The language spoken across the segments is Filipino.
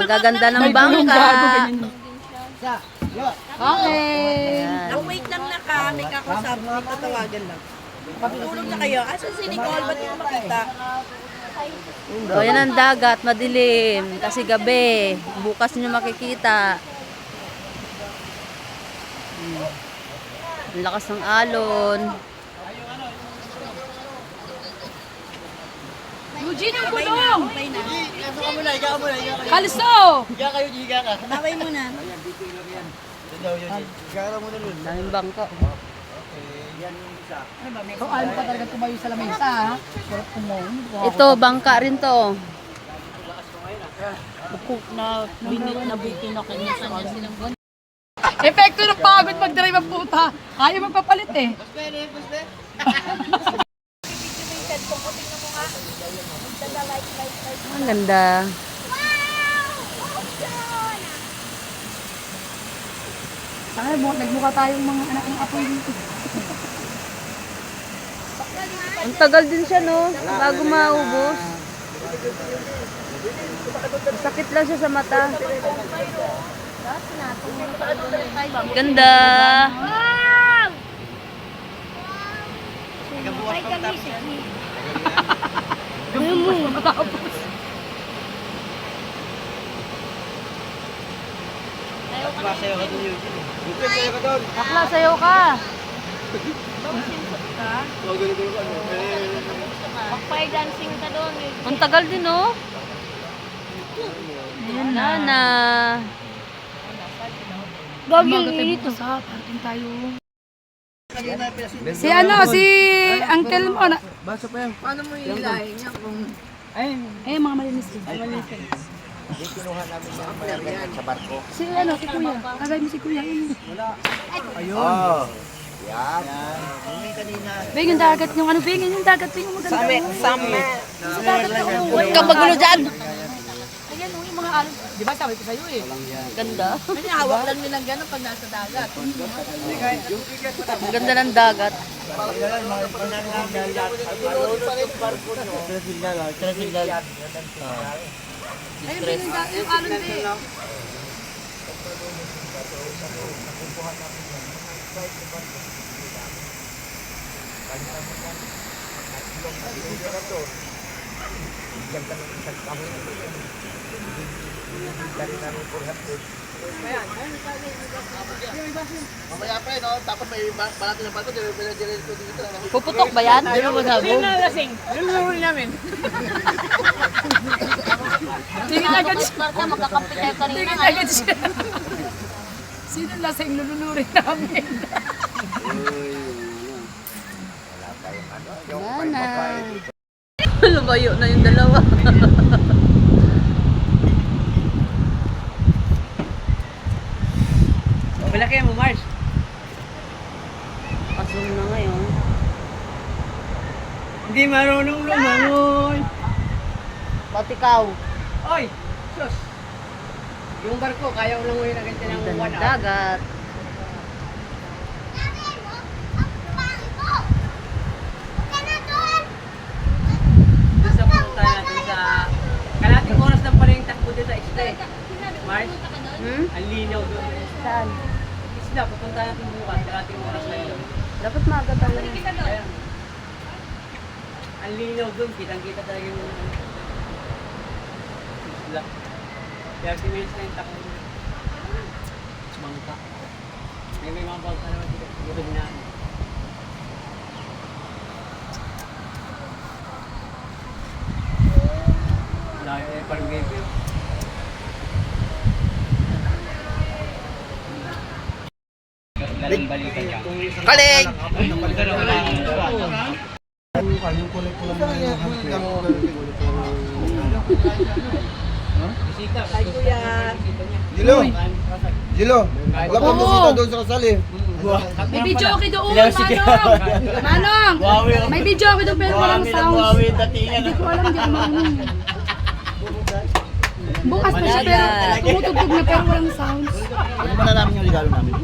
ang gaganda ng bangka. Okay. Wait lang na ka, may kakusap, may tatawagan lang. Pagtulog na kayo. Asan si Nicole? Ba't yung makita? So, yan ang dagat, madilim. Kasi gabi. Bukas nyo makikita. Ang lakas ng alon. Eugene, ang gulong! Okay na. Kalso! Baway mo na. Daming bangka. So, alam pa talaga tumayo sa lamesa, ha? Sarap kumain. Ito, bangka rin to. Epekto ng pagod mag-drive ang puta. Ayaw magpapalit eh. Ang ganda. Sana nagmukha tayong mga anak ng apoy dito. Ang tagal din siya, no? Bago maubos. Sakit lang siya sa mata. Ganda. Bakla, sayo ka. Magpay dancing ka doon. Ang tagal din, no? Ayan na. Gagawin dito sa parating tayo. Si ano, si Uncle mo na. Basa pa yan. Paano mo hilahin niya kung... Eh, mga malinis din. Hindi kinuha namin yung malargan sa barko. Si ano, si Kuya. Kagay mo si Kuya. Oh. Yan. Beng, yung dagat yung ano, Beng, yung dagat yung maganda. Summer. Sa dagat yung Huwag ka magulo dyan. Ayan, yung mga alon. Di ba sabi ko sa'yo eh. Ganda. Kasi hawak lang nilang gano'n pag nasa dagat. Ang ganda ng dagat. Ayun, Beng, yung alon din. Mamaya pa no? Tapos may balatin ng barko, dire-diretso dito lang. Puputok ba yan? Hindi mo masabog. Tingin agad siya. Marta, magkakampi tayo kanina. Tingin agad siya. Sino lasing lulunurin namin? Yan na. Lumayo na yung dalawa. Malaki mo, Mars. Pasok na ngayon. Hindi marunong lumangoy. Ba't ikaw? Oy, sus. Yung barko, kaya ko langoy na ganito ng Ganda 1 ng hour. dagat. Doon sa punta natin sa... Kalating oras lang pala yung takbo dito sa isla eh. Mars, Hmm? ang linaw doon. Saan? Isla, pupunta natin bukas. Kalating oras lang doon. Dapat maaga talaga. Ayan. Ang linaw doon, kitang-kita talaga yung isla. 30 minutes na yung takbo. Bangka. May mga bangka naman dito. Gutog na. Layo eh, parang gabi. Galing balikan niya. Kaling! Bisita. Ay, kuya. Jilo! Jilo! Wala pang bisita doon sa kasali. May video okay doon, Manong! Manong! May video okay doon pero walang sounds. Hindi ko alam, hindi ko marunong. Bukas pa siya pero tumutugtog na pero walang sounds. Ano ba na namin yung regalo namin?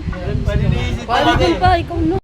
Paano dun pa? Ikaw no?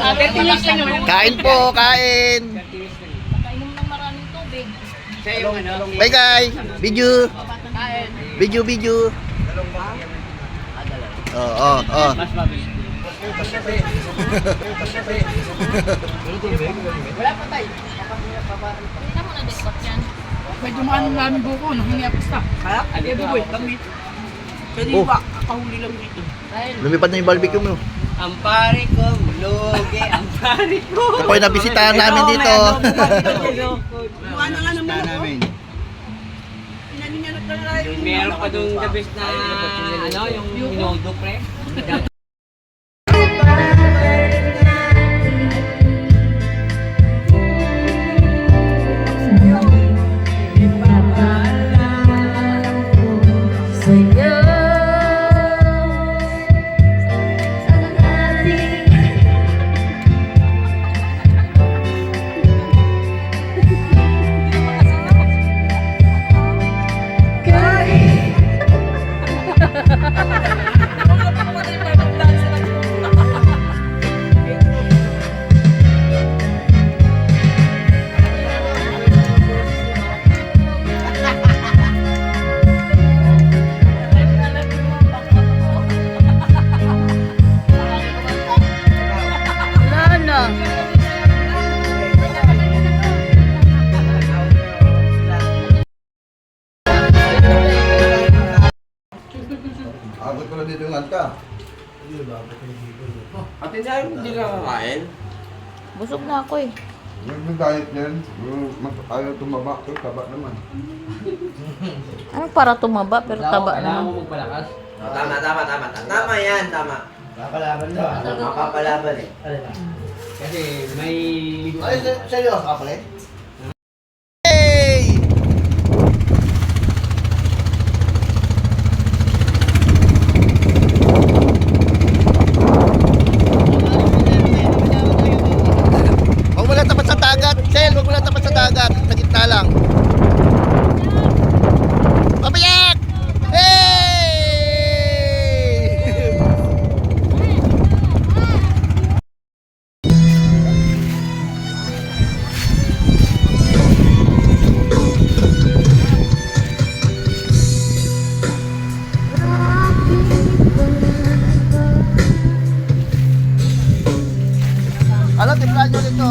Kain po, kain. Nakainom ng maraming tubig. Siya yung ano. Bye guys. Video. Video. Oh. Mas mabilis. Wala pa tayo. Hindi mo na-discuss yan. Medyo maano namin buko, nahingi ako stop. Kaya? Ano ba? Kami. Pwede Oh. ba? Kahuli lang dito. Lumipad na yung barbecue mo. Ang pare ko, lugi. Ang pare ko. Ito po yung nabisitahan namin dito. Mukha na nga naman ako. Yung meron pa doon the best na ano, yung minudo pre. Wala na. Abot ko na dito yung anta. Ate na hindi ka kakain? Busog na ako eh. Nag-diet yan. Ayaw tumaba. Ito, taba naman. Ano para tumaba pero taba Kailangan naman. mo magpalakas. Tama. Tama yan, tama. Papalaban daw. Makapalaban eh. Kasi may... Ay, seryoso ka pala eh? Hey! Huwag mo lang tapat sa dagat, Sel. Huwag mo lang tapat sa dagat. Sa gitna lang. Papayak! Hey! Ano, timplahan nyo dito.